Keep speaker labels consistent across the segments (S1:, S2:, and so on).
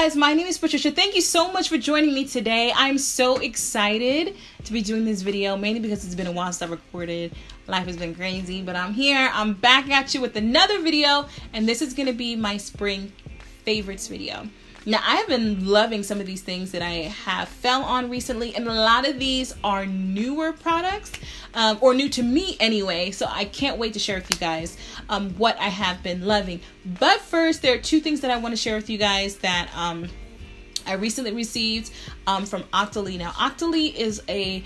S1: guys, my name is Patricia. Thank you so much for joining me today. I'm so excited to be doing this video, mainly because it's been a while since I recorded. Life has been crazy, but I'm here. I'm back at you with another video, and this is going to be my spring favorites video. Now, I have been loving some of these things that I have fell on recently, and a lot of these are newer products, or new to me anyway, so I can't wait to share with you guys what I have been loving. But first, there are two things that I want to share with you guys that I recently received from Octoly. Now, Octoly is a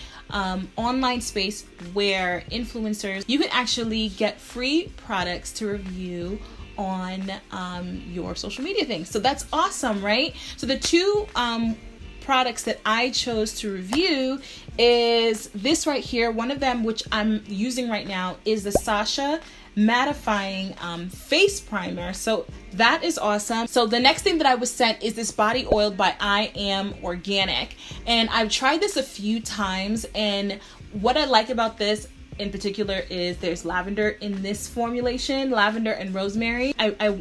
S1: online space where influencers, you can actually get free products to review on your social media things. So that's awesome, right? So the two products that I chose to review is this right here. One of them, which I'm using right now, is the Sasha mattifying face primer. So that is awesome. So the next thing that I was sent is this body oil by I Am Organic, and I've tried this a few times, and what I like about this in particular is there's lavender in this formulation, lavender and rosemary. I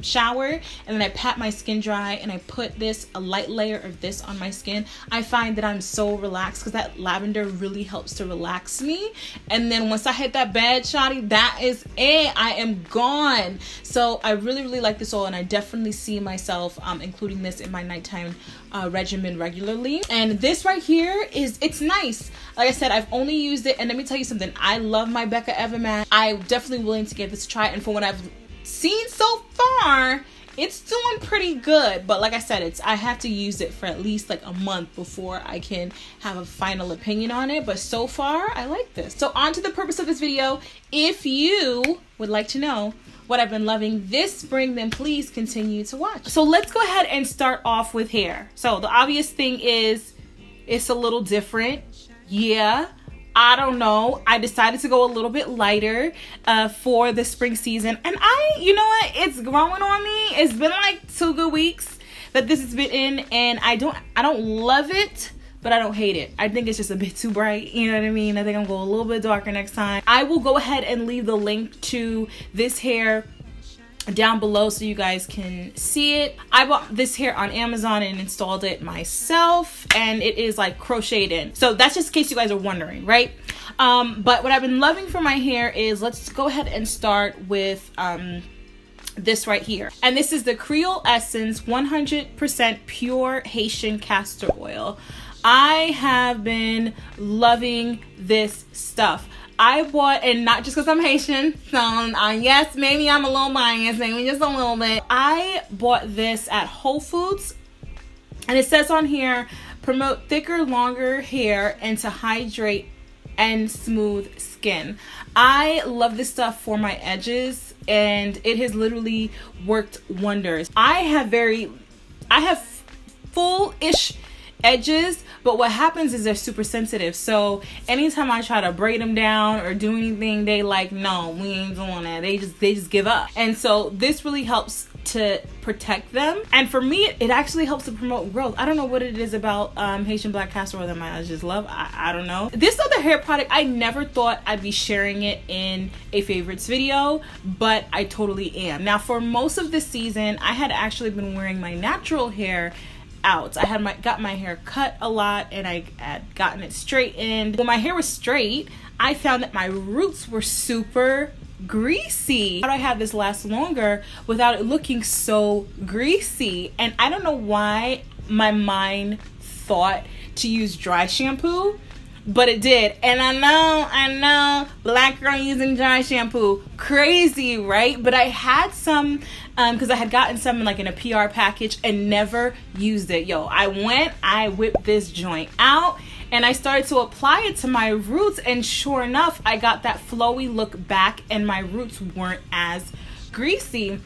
S1: shower and then I pat my skin dry and I put a light layer of this on my skin. I find that I'm so relaxed because that lavender really helps to relax me. And then once I hit that bed, shawty, that is it. I am gone. So I really like this oil, and I definitely see myself including this in my nighttime regimen regularly. And this right here it's nice. Like I said, I've only used it, and let me tell you something, I love my Becca Evermatte. I'm definitely willing to give this a try, and from what I've seen so far, it's doing pretty good. But like I said, I have to use it for at least like a month before I can have a final opinion on it. But so far, I like this. So on to the purpose of this video. If you would like to know what I've been loving this spring, then please continue to watch. So let's go ahead and start off with hair. So the obvious thing is it's a little different. Yeah, I don't know. I decided to go a little bit lighter for the spring season. And you know what? It's growing on me. It's been like 2 good weeks that this has been in, and I don't love it, but I don't hate it. I think it's just a bit too bright. You know what I mean? I think I'm going a little bit darker next time. I will go ahead and leave the link to this hair down below so you guys can see it. I bought this hair on Amazon and installed it myself, and it is like crocheted in. So that's just in case you guys are wondering, right? But what I've been loving for my hair is, let's go ahead and start with this right here. And this is the Creole Essence 100% pure Haitian castor oil. I have been loving this stuff. I bought, and not just because I'm Haitian, so yes, maybe I'm a little biased, maybe just a little bit. I bought this at Whole Foods, and it says on here, promote thicker, longer hair and to hydrate and smooth skin. I love this stuff for my edges, and it has literally worked wonders. I have full-ish edges, but what happens is they're super sensitive. So anytime I try to braid them down or do anything, they like, no, we ain't doing that. They just give up. And so this really helps to protect them. And for me, it actually helps to promote growth. I don't know what it is about Haitian black castor oil that my eyes just love. I don't know. This other hair product, I never thought I'd be sharing it in a favorites video, but I totally am. Now, for most of the season, I had actually been wearing my natural hair out. I had got my hair cut a lot, and I had gotten it straightened. When my hair was straight, I found that my roots were super greasy. How do I have this last longer without it looking so greasy? And I don't know why my mind thought to use dry shampoo, but it did. And I know, black girl using dry shampoo, crazy, right? But I had some because I had gotten some like in a PR package and never used it. Yo, I whipped this joint out and I started to apply it to my roots, and sure enough, I got that flowy look back and my roots weren't as greasy.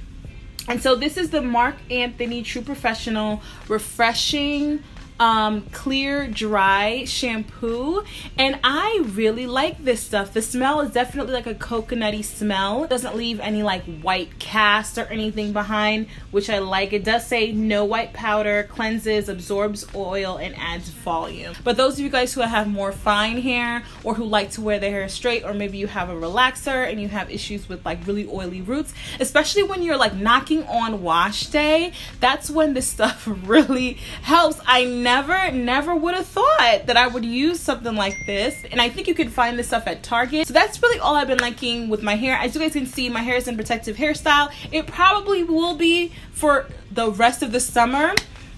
S1: And so this is the Marc Anthony True Professional Refreshing clear dry shampoo, and I really like this stuff. The smell is definitely like a coconutty smell. It doesn't leave any like white cast or anything behind, which I like. It does say no white powder, cleanses, absorbs oil, and adds volume. But those of you guys who have more fine hair, or who like to wear their hair straight, or maybe you have a relaxer and you have issues with like really oily roots, especially when you're like knocking on wash day, that's when this stuff really helps. I never would have thought that I would use something like this, and I think you can find this stuff at Target. So that's really all I've been liking with my hair. As you guys can see, my hair is in protective hairstyle. It probably will be for the rest of the summer.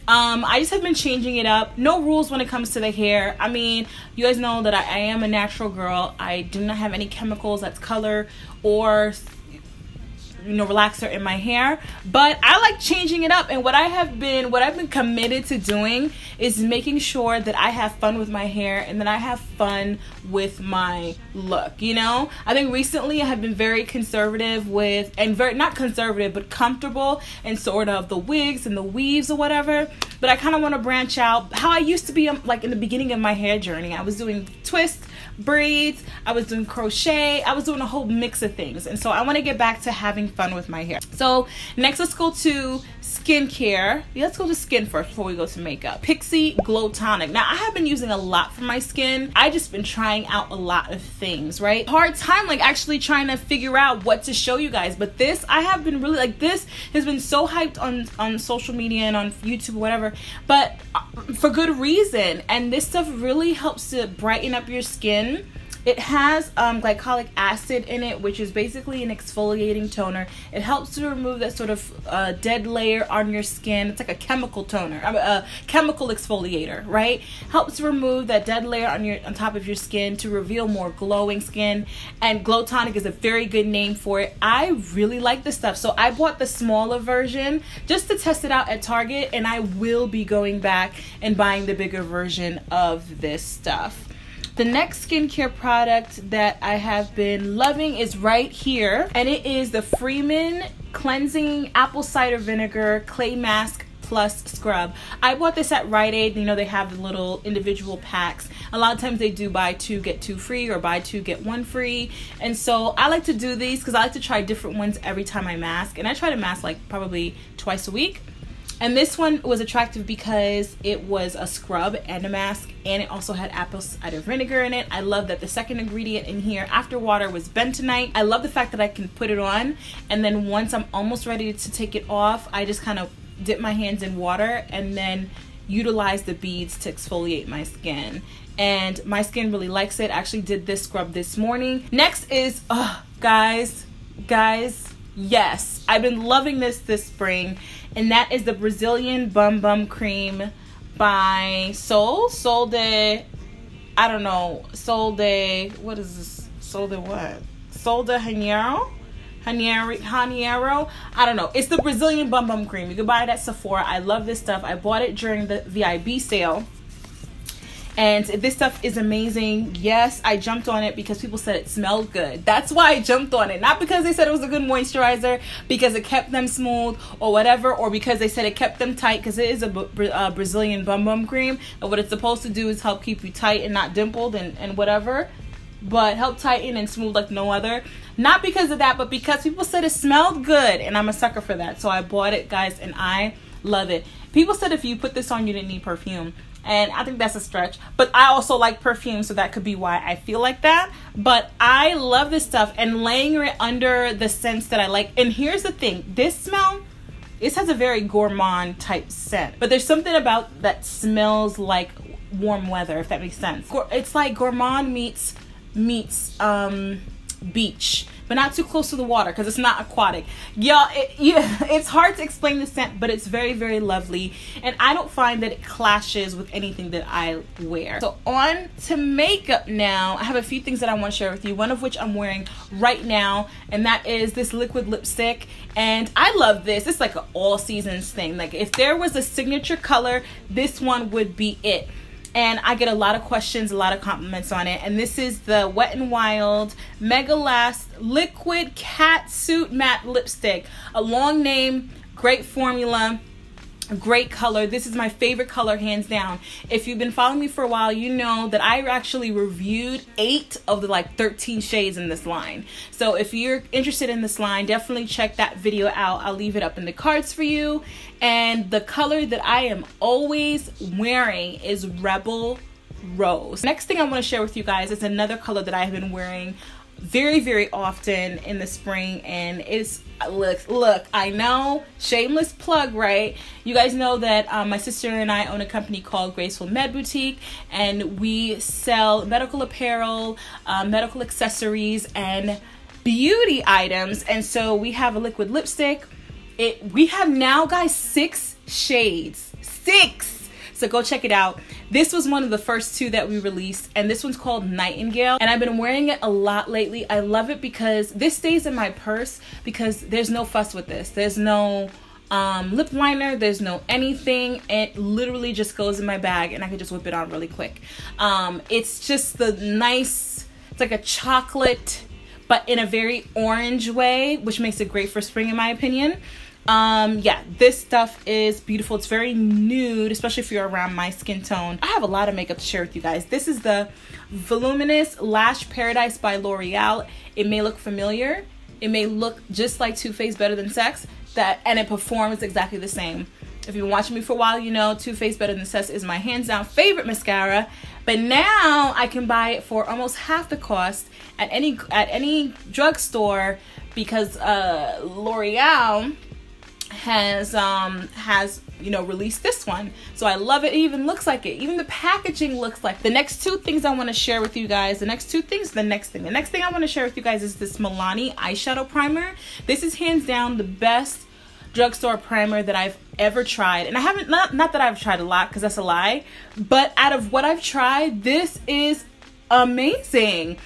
S1: I just have been changing it up. No rules when it comes to the hair. I mean, you guys know that I am a natural girl. I do not have any chemicals that's color or relaxer in my hair, but I like changing it up. And what I've been committed to doing is making sure that I have fun with my hair and that I have fun with my look. I think recently I have been very conservative with, and not conservative, but comfortable in sort of the wigs and the weaves or whatever. But I kind of want to branch out how I used to be, like in the beginning of my hair journey. I was doing twists, braids, I was doing crochet, I was doing a whole mix of things, and so I want to get back to having fun with my hair. So next, let's go to skincare. Let's go to skin first before we go to makeup. Pixie Glow Tonic. Now, I have been using a lot for my skin. I just been trying out a lot of things, right? Hard time like actually trying to figure out what to show you guys, but this, I have been really like, this has been so hyped on social media and on YouTube or whatever, but for good reason. And this stuff really helps to brighten up your skin. It has glycolic acid in it, which is basically an exfoliating toner. It helps to remove that sort of dead layer on your skin. It's like a chemical toner, a chemical exfoliator, right? Helps to remove that dead layer on top of your skin to reveal more glowing skin. And Glow Tonic is a very good name for it. I really like this stuff, so I bought the smaller version just to test it out at Target, and I will be going back and buying the bigger version of this stuff. The next skincare product that I have been loving is right here, and it is the Freeman Cleansing Apple Cider Vinegar Clay Mask Plus Scrub. I bought this at Rite Aid. You know, they have the little individual packs. A lot of times they do buy 2 get 2 free, or buy 2 get 1 free. And so I like to do these because I like to try different ones every time I mask, and I try to mask like probably twice a week. And this one was attractive because it was a scrub and a mask, and it also had apple cider vinegar in it. I love that the second ingredient in here after water was bentonite. I love the fact that I can put it on, and then once I'm almost ready to take it off, I just kind of dip my hands in water and then utilize the beads to exfoliate my skin. And my skin really likes it. I actually did this scrub this morning. Next is, guys, yes, I've been loving this spring, and that is the Brazilian Bum Bum Cream by Sol de, I don't know, Sol de, what is this? Sol de what? Sol de Janeiro? Janeiro? I don't know. It's the Brazilian Bum Bum Cream. You can buy it at Sephora. I love this stuff. I bought it during the VIB sale. And this stuff is amazing. Yes, I jumped on it because people said it smelled good. That's why I jumped on it. Not because they said it was a good moisturizer, because it kept them smooth or whatever, or because they said it kept them tight, because it is a Brazilian Bum Bum Cream. And what it's supposed to do is help keep you tight and not dimpled and whatever, but help tighten and smooth like no other. Not because of that, but because people said it smelled good, and I'm a sucker for that. So I bought it, guys, and I love it. People said if you put this on, you didn't need perfume. And I think that's a stretch, but I also like perfume, so that could be why I feel like that. But I love this stuff, and laying it under the scents that I like. And here's the thing, this has a very gourmand type scent, but there's something about that smells like warm weather, if that makes sense. It's like gourmand meets beach, but not too close to the water because it's not aquatic. Y'all, it's hard to explain the scent, but it's very, very lovely, and I don't find that it clashes with anything that I wear. So on to makeup now. I have a few things that I want to share with you, one of which I'm wearing right now, and that is this liquid lipstick. And I love this. It's like an all seasons thing. Like if there was a signature color, this one would be it. And I get a lot of questions, a lot of compliments on it. And this is the Wet n Wild Mega Last Liquid Catsuit Matte Lipstick. A long name, great formula. Great color. This is my favorite color, hands down. If you've been following me for a while, you know that I actually reviewed 8 of the like 13 shades in this line. So if you're interested in this line, definitely check that video out. I'll leave it up in the cards for you. And the color that I am always wearing is Rebel Rose. Next thing I want to share with you guys is another color that I have been wearing very often in the spring, and it's look, I know, shameless plug, right? You guys know that my sister and I own a company called Graceful Med Boutique, and we sell medical apparel, medical accessories, and beauty items. And so we have a liquid lipstick. We have now, guys, 6 shades. 6. So go check it out. This was one of the first 2 that we released, and this one's called Nightingale, and I've been wearing it a lot lately. I love it because this stays in my purse because there's no fuss with this. There's no lip liner, there's no anything. It literally just goes in my bag and I can just whip it on really quick. It's just the nice, it's like a chocolate, but in a very orange way, which makes it great for spring in my opinion. Yeah, this stuff is beautiful. It's very nude, especially if you're around my skin tone. I have a lot of makeup to share with you guys. This is the Voluminous Lash Paradise by L'Oreal. It may look familiar. It may look just like Too Faced Better Than Sex, and it performs exactly the same. If you've been watching me for a while, you know Too Faced Better Than Sex is my hands down favorite mascara. But now I can buy it for almost half the cost at any drugstore because L'Oreal has you know, released this one. So I love it. It even looks like it. Even the packaging looks like. The next 2 things I want to share with you guys. The next thing I want to share with you guys is this Milani eyeshadow primer. This is hands down the best drugstore primer that I've ever tried. And I haven't, not that I've tried a lot, because that's a lie, but out of what I've tried, this is amazing.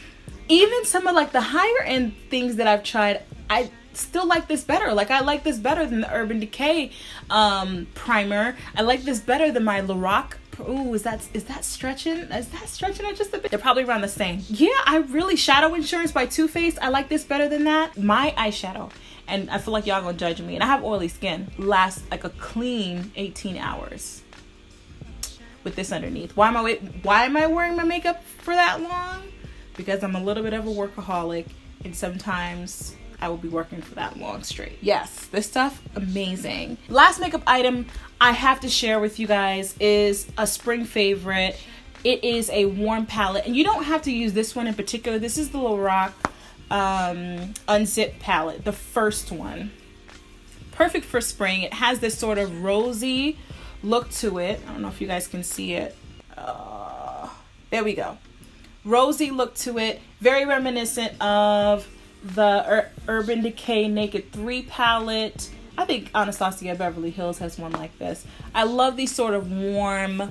S1: Even some of like the higher end things that I've tried, I still like this better. Like, I like this better than the Urban Decay primer. I like this better than my LORAC. Ooh, is that stretching? Is that stretching it just a bit? They're probably around the same. Yeah, I really, Shadow Insurance by Too Faced, I like this better than that. My eyeshadow, and I feel like y'all gonna judge me, and I have oily skin, lasts like a clean 18 hours with this underneath. Why am I wearing my makeup for that long? Because I'm a little bit of a workaholic, and sometimes I will be working for that long straight. Yes, this stuff, amazing. Last makeup item I have to share with you guys is a spring favorite. It is a warm palette, and you don't have to use this one in particular. This is the LORAC Unzipped palette, the first one. Perfect for spring. It has this sort of rosy look to it. I don't know if you guys can see it. There we go. Rosy look to it. Very reminiscent of the Urban Decay Naked 3 palette. I think Anastasia Beverly Hills has one like this. I love these sort of warm,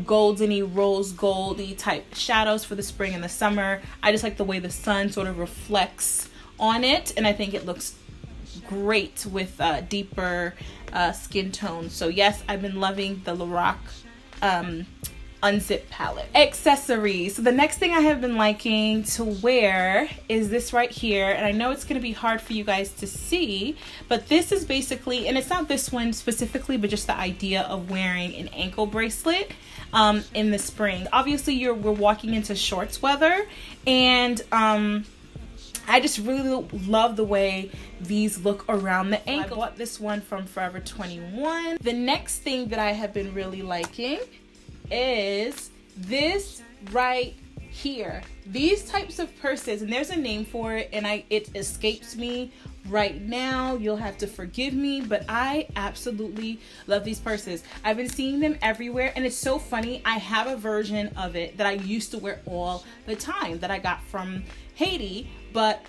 S1: goldeny, rose goldy type shadows for the spring and the summer. I just like the way the sun sort of reflects on it, and I think it looks great with deeper skin tones. So yes, I've been loving the LORAC Unzipped palette. Accessories. So the next thing I have been liking to wear is this right here, and I know it's going to be hard for you guys to see, but this is basically, and it's not this one specifically, but just the idea of wearing an ankle bracelet in the spring. Obviously we're walking into shorts weather, and I just really love the way these look around the ankle. I bought this one from Forever 21. The next thing that I have been really liking is this right here. These types of purses, and there's a name for it, and it escapes me right now. You'll have to forgive me, but I absolutely love these purses. I've been seeing them everywhere, and it's so funny. I have a version of it that I used to wear all the time that I got from Haiti, but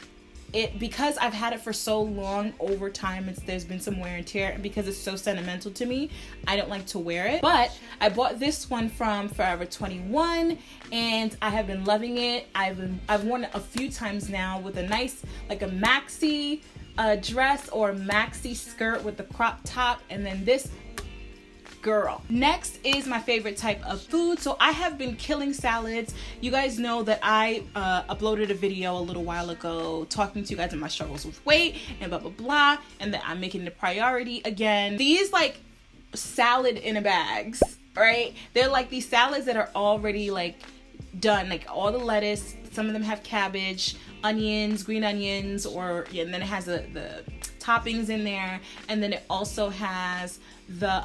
S1: because I've had it for so long, over time there's been some wear and tear, and because it's so sentimental to me, I don't like to wear it. But I bought this one from Forever 21, and I have been loving it. I've worn it a few times now with a nice, like a maxi dress or maxi skirt with the crop top, and then this girl. Next is my favorite type of food. So I have been killing salads. You guys know that I uploaded a video a little while ago talking to you guys about my struggles with weight and blah blah blah, and that I'm making it a priority again. These like salad in a bags, right? They're like these salads that are already like done, like all the lettuce. Some of them have cabbage, onions, green onions, or yeah, and then it has the toppings in there, and then it also has the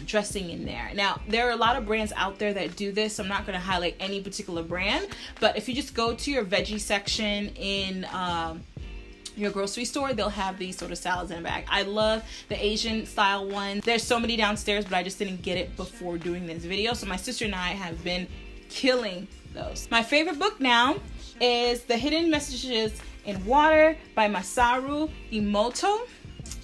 S1: dressing in there. Now, there are a lot of brands out there that do this, so I'm not going to highlight any particular brand, but if you just go to your veggie section in your grocery store, they'll have these sort of salads in a bag. I love the Asian style ones. There's so many downstairs, but I just didn't get it before doing this video, so my sister and I have been killing those. My favorite book now is The Hidden Messages in Water by Masaru Emoto.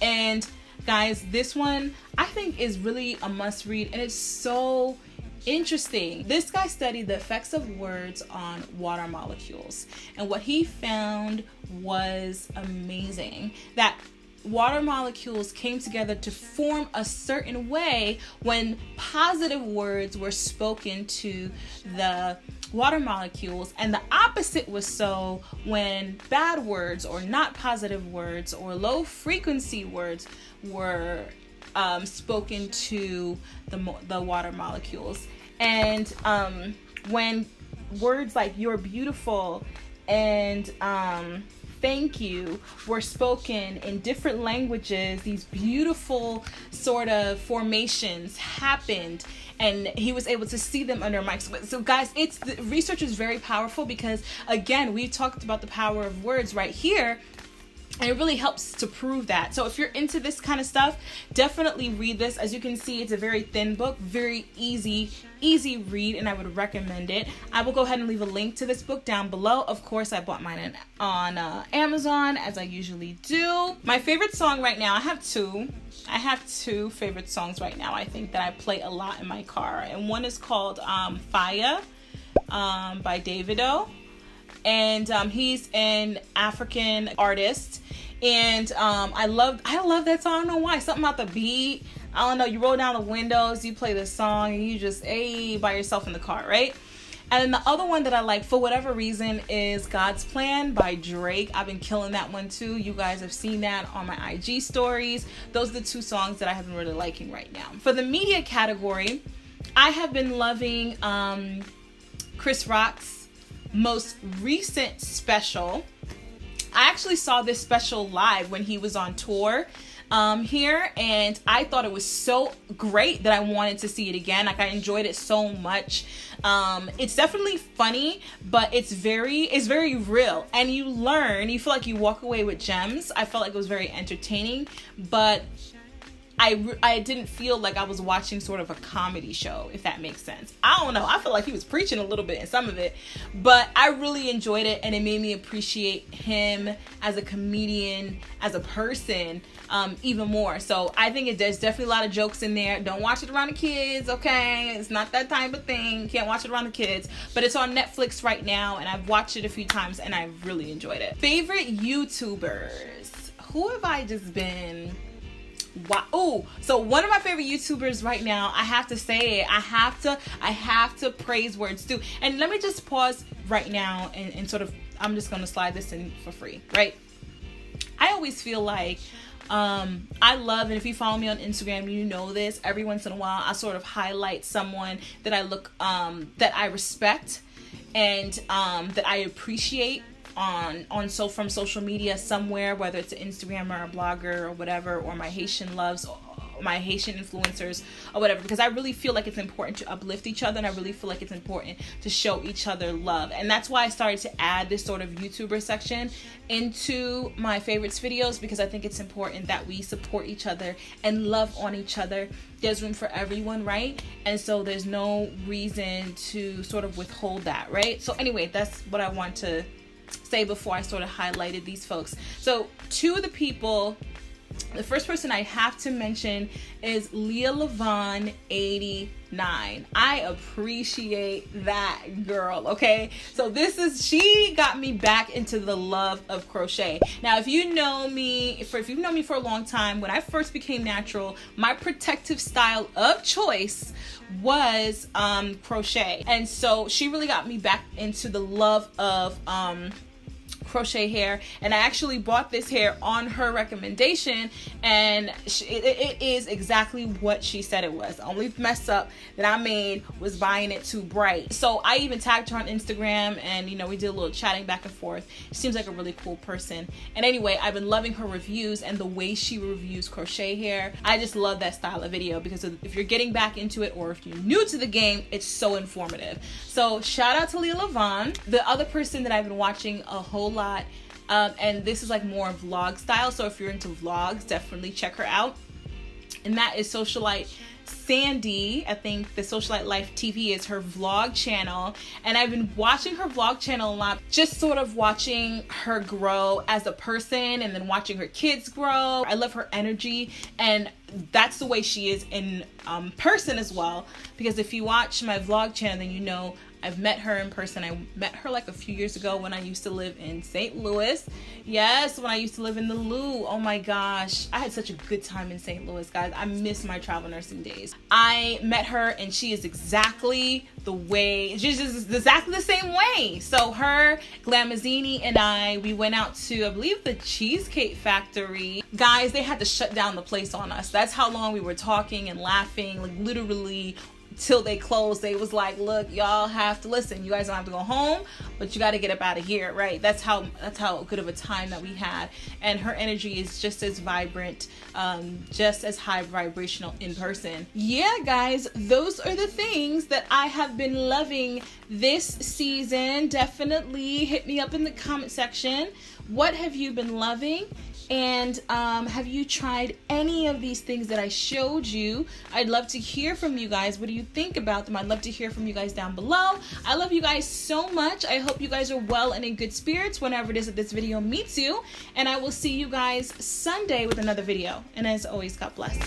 S1: And guys, this one I think is really a must read, and it's so interesting. This guy studied the effects of words on water molecules, and what he found was amazing, that water molecules came together to form a certain way when positive words were spoken to the water molecules, and the opposite was so when bad words or not positive words or low frequency words were spoken to the water molecules. And when words like "you're beautiful" and "thank you" were spoken in different languages, these beautiful sort of formations happened, and he was able to see them under a microscope. So guys, the research is very powerful, because again, we talked about the power of words right here, and it really helps to prove that. So if you're into this kind of stuff, definitely read this. As you can see, it's a very thin book, very easy read, and I would recommend it. I will go ahead and leave a link to this book down below. Of course, I bought mine on Amazon, as I usually do. My favorite song right now, I have two favorite songs right now, I think, that I play a lot in my car. And one is called Fire by Davido. And he's an African artist, and I love that song. I don't know why. Something about the beat. I don't know. You roll down the windows, you play this song, and you just by yourself in the car, right? And then the other one that I like for whatever reason is God's Plan by Drake. I've been killing that one too. You guys have seen that on my IG stories. Those are the two songs that I have been really liking right now. For the media category, I have been loving Chris Rock's most recent special. I actually saw this special live when he was on tour here, and I thought it was so great that I wanted to see it again. Like, I enjoyed it so much. It's definitely funny, but it's very real, and you feel like you walk away with gems. I felt like it was very entertaining, but I didn't feel like I was watching sort of a comedy show, if that makes sense. I don't know. I feel like he was preaching a little bit in some of it, but I really enjoyed it, and it made me appreciate him as a comedian, as a person, even more. So I think there's definitely a lot of jokes in there. Don't watch it around the kids, okay? It's not that type of thing. Can't watch it around the kids, but it's on Netflix right now, and I've watched it a few times, and I really enjoyed it. Favorite YouTubers. Who have I just been... Wow. Oh, so one of my favorite YouTubers right now, I have to say it. I have to praise words too. And let me just pause right now and sort of, I'm just going to slide this in for free, right? I always feel like I love, and if you follow me on Instagram, you know this, every once in a while I sort of highlight someone that that I respect and that I appreciate from social media somewhere, whether it's an Instagram or a blogger or whatever, or my Haitian loves, or my Haitian influencers or whatever, because I really feel like it's important to uplift each other, and I really feel like it's important to show each other love. And that's why I started to add this sort of YouTuber section into my favorites videos, because I think it's important that we support each other and love on each other. There's room for everyone, right? And so there's no reason to sort of withhold that, right? So anyway, that's what I want to say before I sort of highlighted these folks. So two of the people, the first person I have to mention is Leah Levon 89. I appreciate that girl, okay? So she got me back into the love of crochet. Now, if you've known me for a long time, when I first became natural, my protective style of choice was crochet. And so she really got me back into the love of crochet hair, and I actually bought this hair on her recommendation, and it is exactly what she said it was. The only mess up that I made was buying it too bright. So I even tagged her on Instagram, and you know, we did a little chatting back and forth. She seems like a really cool person. And anyway, I've been loving her reviews and the way she reviews crochet hair. I just love that style of video because if you're getting back into it or if you're new to the game, it's so informative. So shout out to Leah Levon. The other person that I've been watching a whole lot, and this is like more vlog style, so if you're into vlogs, definitely check her out, and that is Socialite Sandy. I think the Socialite Life TV is her vlog channel, and I've been watching her vlog channel a lot, just sort of watching her grow as a person and then watching her kids grow. I love her energy, and that's the way she is in person as well, because if you watch my vlog channel, then you know I've met her in person. I met her like a few years ago when I used to live in St. Louis. Yes, when I used to live in the Lou. Oh my gosh, I had such a good time in St. Louis, guys. I miss my travel nursing days. I met her and she is exactly the way, she's just exactly the same way. So her, Glamazzini, and I, we went out to, I believe, the Cheesecake Factory. Guys, they had to shut down the place on us. That's how long we were talking and laughing, like literally till they closed. They was like, look, y'all have to listen. You guys don't have to go home, but you got to get up out of here, right? That's how good of a time that we had. And her energy is just as vibrant, just as high vibrational in person. Yeah, guys, those are the things that I have been loving this season. Definitely hit me up in the comment section. What have you been loving? And have you tried any of these things that I showed you? I'd love to hear from you guys. What do you think about them? I'd love to hear from you guys down below. I love you guys so much. I hope you guys are well and in good spirits whenever it is that this video meets you. And I will see you guys Sunday with another video. And as always, God bless.